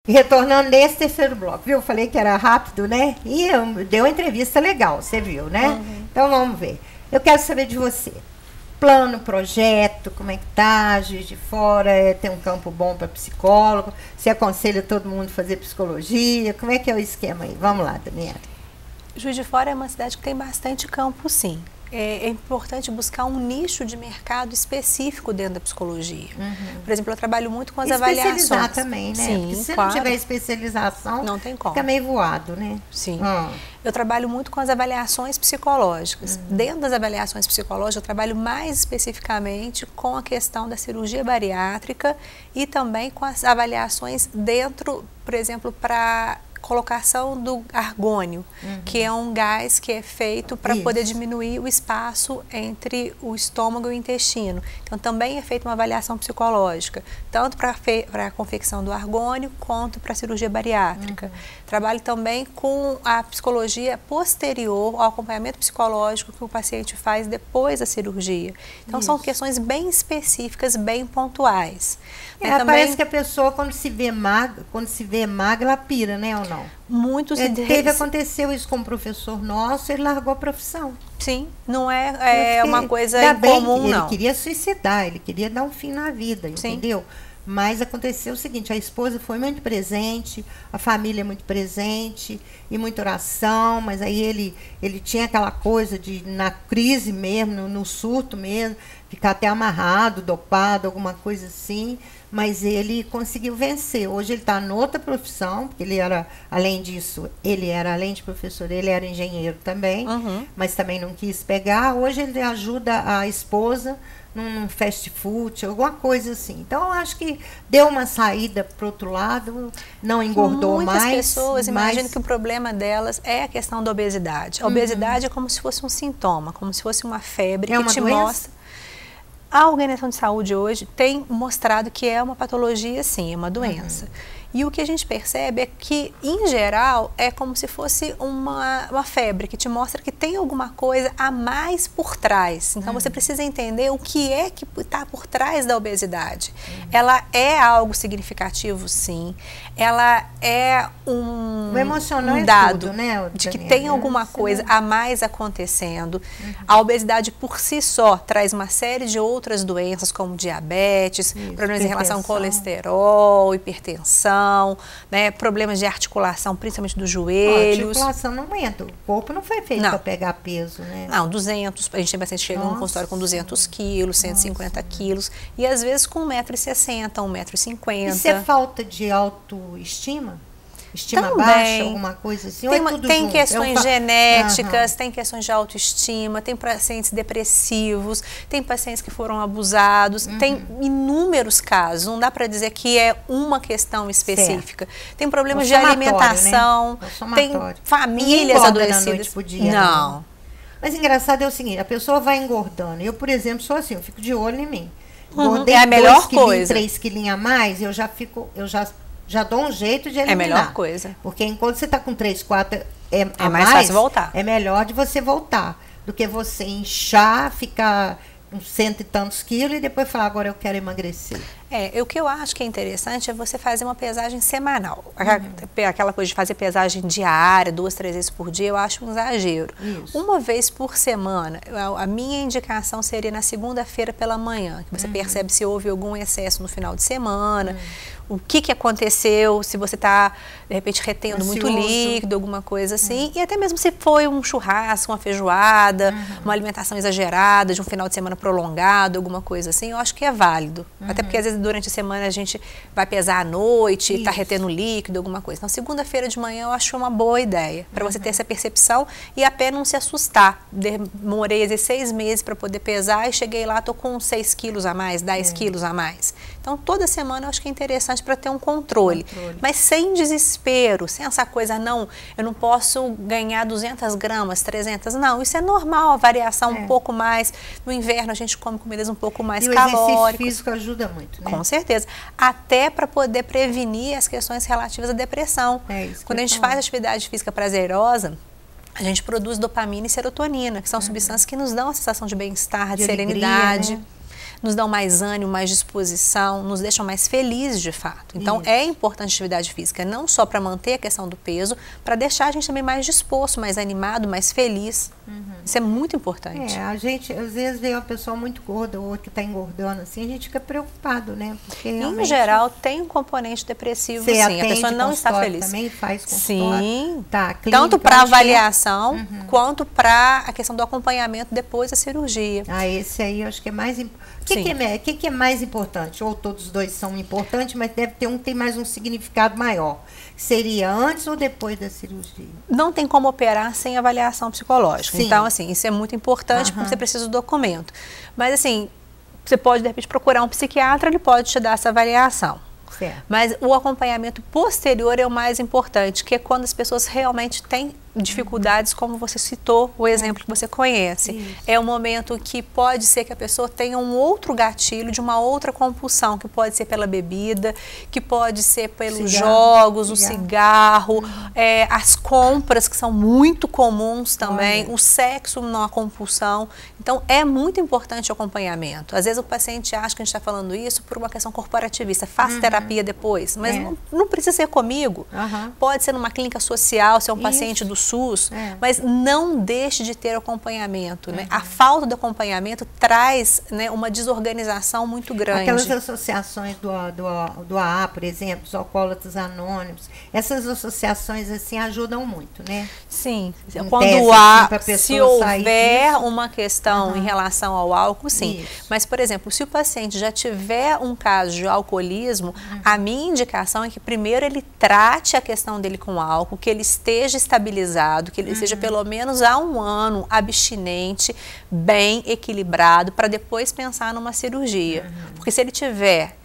Retornando nesse terceiro bloco, viu? Eu falei que era rápido, né? E deu uma entrevista legal, você viu, né? Uhum. Então vamos ver. Eu quero saber de você. Plano, projeto, como é que tá? Juiz de Fora tem um campo bom para psicólogo? Você aconselha todo mundo a fazer psicologia? Como é que é o esquema aí? Vamos lá, Daniela. Juiz de Fora é uma cidade que tem bastante campo, sim. É importante buscar um nicho de mercado específico dentro da psicologia. Uhum. Por exemplo, eu trabalho muito com as avaliações. Especializar também, né? Sim, porque se claro. não tiver especialização, não tem como. Fica meio voado, né? Sim. Eu trabalho muito com as avaliações psicológicas. Dentro das avaliações psicológicas, eu trabalho mais especificamente com a questão da cirurgia bariátrica e também com as avaliações dentro, por exemplo, para colocação do argônio, que é um gás que é feito para poder diminuir o espaço entre o estômago e o intestino. Então, também é feita uma avaliação psicológica, tanto para a confecção do argônio, quanto para a cirurgia bariátrica. Trabalho também com a psicologia posterior ao acompanhamento psicológico que o paciente faz depois da cirurgia. Então, são questões bem específicas, bem pontuais. Também... Parece que a pessoa, quando se vê magra, ela pira, né, ou não? Muitos aconteceu isso com um professor nosso, ele largou a profissão. Sim, não é uma coisa incomum, não. Ele queria suicidar, ele queria dar um fim na vida, entendeu? Mas aconteceu o seguinte, a esposa foi muito presente, a família muito presente, e muita oração, mas aí ele tinha aquela coisa de, na crise mesmo, no surto mesmo, ficar até amarrado, dopado, alguma coisa assim, mas ele conseguiu vencer. Hoje ele está noutra profissão, porque ele era, além disso, além de professor, ele era engenheiro também, mas também não quis pegar. Hoje ele ajuda a esposa num fast food, alguma coisa assim. Então, eu acho que deu uma saída para o outro lado, não engordou mais. Muitas pessoas imaginam que o problema delas é a questão da obesidade. A obesidade é como se fosse um sintoma, como se fosse uma febre que te mostra. A Organização de Saúde hoje tem mostrado que é uma patologia, sim, é uma doença. E o que a gente percebe é que, em geral, é como se fosse uma febre, que te mostra que tem alguma coisa a mais por trás. Então, você precisa entender o que é que está por trás da obesidade. Ela é algo significativo, sim. Ela é um dado, né, de que tem alguma coisa a mais acontecendo. A obesidade, por si só, traz uma série de outras doenças, como diabetes, problemas em relação ao colesterol, hipertensão, né, problemas de articulação, principalmente dos joelhos. A articulação não aumenta, o corpo não foi feito para pegar peso, né? Não, 200, a gente tem paciente chegando no consultório com 200 quilos, 150 quilos, e às vezes com 1,60 m, 1,50 m. Isso é falta de autoestima? Estima também baixa, alguma coisa assim? Tem questões genéticas, tem questões de autoestima, tem pacientes depressivos, tem pacientes que foram abusados, tem inúmeros casos, não dá para dizer que é uma questão específica. Tem problemas de alimentação, né? Tem famílias adoecidas. Não. Mas engraçado é o seguinte, a pessoa vai engordando. Eu, por exemplo, sou assim, eu fico de olho em mim. É a melhor coisa. 3 quilinhos a mais, eu já dou um jeito de eliminar. É a melhor coisa. Porque enquanto você está com 3, 4 é mais fácil voltar. É melhor de você voltar do que você inchar, ficar com 100 e tantos quilos e depois falar, agora eu quero emagrecer. O que eu acho que é interessante é você fazer uma pesagem semanal. Aquela coisa de fazer pesagem diária, 2, 3 vezes por dia, eu acho um exagero. Uma vez por semana, a minha indicação seria na segunda-feira pela manhã, que você percebe se houve algum excesso no final de semana, o que aconteceu, se você está, de repente, retendo muito líquido, alguma coisa assim, e até mesmo se foi um churrasco, uma feijoada, uma alimentação exagerada, de um final de semana prolongado, alguma coisa assim, eu acho que é válido. Até porque, às vezes, durante a semana a gente vai pesar à noite, está retendo líquido, alguma coisa. Então, segunda-feira de manhã eu acho uma boa ideia, para você ter essa percepção e até não se assustar. Demorei, às vezes, 6 meses para poder pesar e cheguei lá, estou com 6 quilos a mais, 10 quilos a mais. Então, toda semana eu acho que é interessante para ter um controle. Mas sem desespero, sem essa coisa, não, eu não posso ganhar 200 gramas, 300, não, isso é normal, a variação um pouco mais. No inverno a gente come comidas um pouco mais calóricas. O exercício físico ajuda muito, né? Com certeza. Até para poder prevenir as questões relativas à depressão. Quando a gente faz atividade física prazerosa, a gente produz dopamina e serotonina, que são substâncias que nos dão a sensação de bem-estar, de serenidade. Alegria, né? nos dão mais ânimo, mais disposição, nos deixam mais felizes de fato. Então é importante a atividade física, não só para manter a questão do peso, para deixar a gente também mais disposto, mais animado, mais feliz. Isso é muito importante. A gente às vezes vê uma pessoa muito gorda ou que está engordando assim, a gente fica preocupado, né? Porque em geral tem um componente depressivo, sim. A pessoa não está feliz. Também faz consultório. Sim. Tá, clínica, tanto para avaliação quanto para a questão do acompanhamento depois da cirurgia. Esse aí eu acho que é mais importante. O que é mais importante? Ou todos os dois são importantes, mas deve ter um que tem mais um significado maior. Seria antes ou depois da cirurgia? Não tem como operar sem avaliação psicológica. Sim. Então, assim, isso é muito importante porque você precisa do documento. Mas, assim, você pode, de repente, procurar um psiquiatra, ele pode te dar essa avaliação. Certo. Mas o acompanhamento posterior é o mais importante, que é quando as pessoas realmente têm dificuldades, como você citou, o exemplo que você conhece. Isso. É um momento que pode ser que a pessoa tenha um outro gatilho de uma outra compulsão, que pode ser pela bebida, que pode ser pelos jogos, o cigarro, as compras, que são muito comuns também, o sexo numa compulsão. Então, é muito importante o acompanhamento. Às vezes o paciente acha que a gente está falando isso por uma questão corporativista, faz terapia depois, mas não precisa ser comigo. Pode ser numa clínica social, se é um paciente do SUS, mas não deixe de ter acompanhamento. Né? A falta de acompanhamento traz, né, uma desorganização muito grande. Aquelas associações do AA, por exemplo, os alcoólatras anônimos, essas associações assim ajudam muito, né? Sim. Quando se houver uma questão em relação ao álcool, sim. Isso. Mas, por exemplo, se o paciente já tiver um caso de alcoolismo, a minha indicação é que primeiro ele trate a questão dele com álcool, que ele esteja estabilizado, que ele seja pelo menos há um ano abstinente, bem equilibrado, para depois pensar numa cirurgia. Porque se ele tiver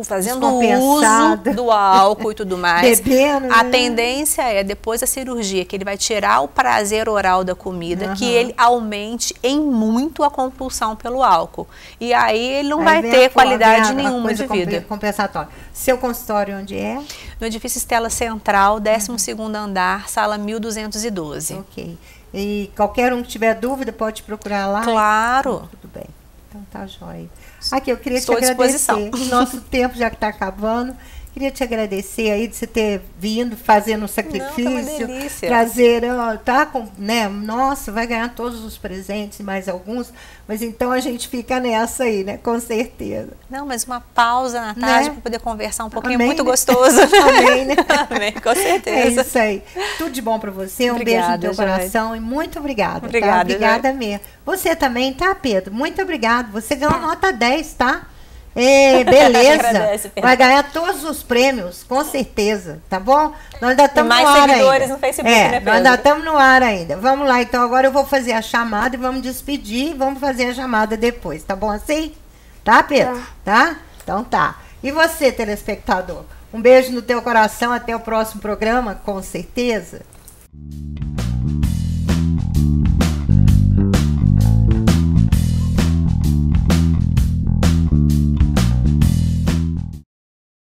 fazendo uso do álcool e tudo mais, bebendo, a tendência é, depois da cirurgia, que ele vai tirar o prazer oral da comida, que ele aumente em muito a compulsão pelo álcool. E aí ele não vai ter qualidade nenhuma de vida. Compensatória. Seu consultório onde é? No edifício Estela Central, 12º andar, sala 1212. Ok. E qualquer um que tiver dúvida pode procurar lá? Claro. Tudo bem. Então tá jóia. Aqui, eu queria te agradecer. Nosso tempo já está acabando. Queria te agradecer aí de você ter vindo, fazendo um sacrifício. Não, tá uma delícia. Trazer, tá com, né? Nossa, vai ganhar todos os presentes e mais alguns. Mas então a gente fica nessa aí, né? Com certeza. Não, mas uma pausa na tarde, né? Para poder conversar um pouquinho. Amém, muito né? gostoso. Amém, né? Amém, com certeza. É isso aí. Tudo de bom para você. Obrigada, beijo no teu coração e muito obrigada. Obrigada, tá? Obrigada mesmo. Você também, tá, Pedro? Muito obrigado. Você ganhou nota 10, tá? Beleza. Agradece, vai ganhar todos os prêmios, com certeza, tá bom? Nós ainda estamos no ar ainda. Mais seguidores no Facebook, né, Pedro? Nós ainda estamos no ar ainda. Vamos lá, então agora eu vou fazer a chamada e vamos despedir. Vamos fazer a chamada depois, tá bom assim? Tá, Pedro? Tá? Então tá. E você, telespectador? Um beijo no teu coração, até o próximo programa, com certeza.